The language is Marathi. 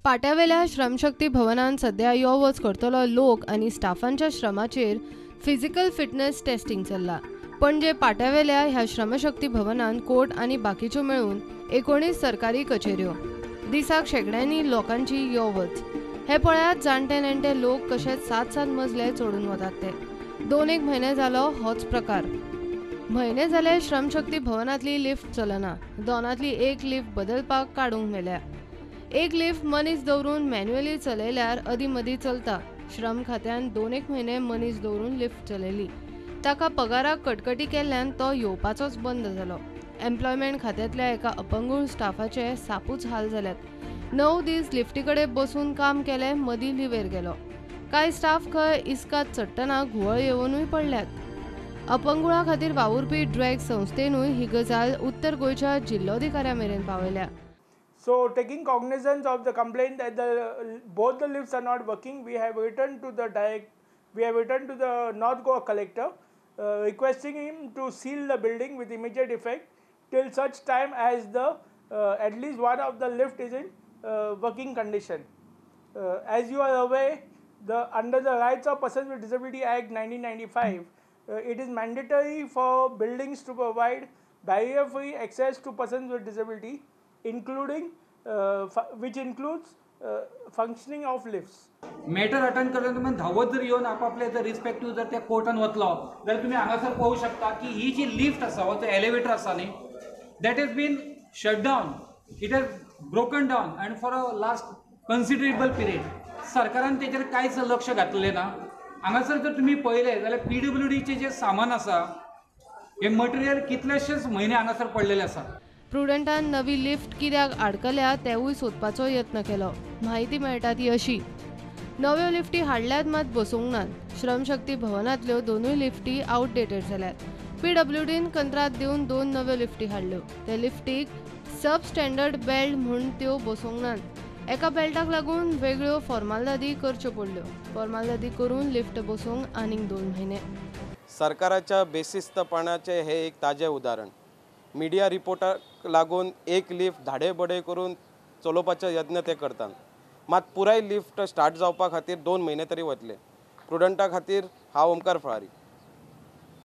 पाट्यावेल्या श्रमशक्ती भवनात सध्या यो वच करतलो लोक आनी स्टाफांच्या श्रमाचेर फिजिकल फिटनेस टेस्टिंग चल्ला। पणजे पाट्यावेल्या ह्या श्रमशक्ती भवनात कोर्ट आनी बाकीच्यो मेळून 19 सरकारी कचेऱ्यो। दिसाक शेकड्यांनी लोकांची यो वच। हे पळयात जाणटे नेणटे लोक कशे 7-7 मजले चढून वतात ते। 2-1 म्हयने जालो होच प्रकार। म्हयने जाले श्रमशक्ती भवनातली लिफ्ट चलना। दोनातली एक लिफ्ट बदलपाक काडूंक मेल्या। एक लिफ्ट मनीस दवरून मॅन्युअली चलयल्यार अदीमदी चलता। श्रम खात्यान 2-1 म्हयने मनीस दवरून लिफ्ट चलयली। ताका पगाराक कटकटी केल्ल्यान तो येवपाचोच बंद जालो। एम्प्लॉयमेंट खात्यातल्या एका अपंगूळ स्टाफाचे सापूच हाल जाल्यात। 9 दीस लिफ्टीकडे बसून काम केले, मदीं लिव्हेर गेलो। कांय स्टाफ खंय इस्कात चडटना घुंवळ येवनूय पडल्यात। अपंगुळा खातीर वावुरपी ड्रॅग संस्थेनूय ही गजाल उत्तर गोंयच्या जिल्लोधिकाऱ्या मेरेन पावयल्या। So, taking cognizance of the complaint that both the lifts are not working, we have written to the North Goa collector, requesting him to seal the building with immediate effect till such time as at least one of the lift is in working condition. As you are aware, under the Rights of Persons with Disability Act 1995, it is mandatory for buildings to provide barrier-free access to persons with disability, which includes functioning of lifts. Matter attend करता तुम्ही धावत जर येऊन आपापल्या जर रिस्पेक्टिव्ह जर त्या कोर्टान वतलो जाल्यार तुम्ही हांगासर पळोवू शकता की ही जी लिफ्ट आसा वा जो एलिवेटर आसा न्ही, that has been shut down, it has broken down and for a last considerable period. सरकारान तेचेर कांयच लक्ष घातलेलें ना। हांगासर जर तुम्ही पळयलें जाल्यार PWDचें जें सामान आसा हे मटेरियल कितलेशेच म्हयने हांगासर पडलेले आसा। प्रुडंटान नवी लिफ्ट कित्याक आडकल्या तेवूय सोदपाचो यत्न केलो। म्हायती मेळटा ती अशी, नव्यो लिफ्टी हाडल्यात मात बसूंक नात। श्रमशक्ती भवनांतल्यो 2 लिफ्टी आउटडेटेड जाल्यात। PWDन कंत्राट दिवन 2 नव्यो लिफ्टी हाडल्यो। ते लिफ्टीक सब स्टँडर्ड बेल्ट म्हूण त्यो बसूंक नात। एका बेल्टाक लागून वेगळ्यो फॉर्मालिटी करच्यो पडल्यो। फॉर्मालिटी करून लिफ्ट बसूंक आनीक 2 म्हयने। सरकाराच्या बेशिस्तपणाचे हे एक ताजे उदाहरण। मिडिया रिपोर्टाक लागून एक लिफ्ट धाडेबडे करून चलोवपाचे यत्न ते करतात, मात पुराय लिफ्ट स्टार्ट जावपा खातीर 2 म्हयने तरी वतले। प्रुडंटा खातीर हांव ओमकार फळारी।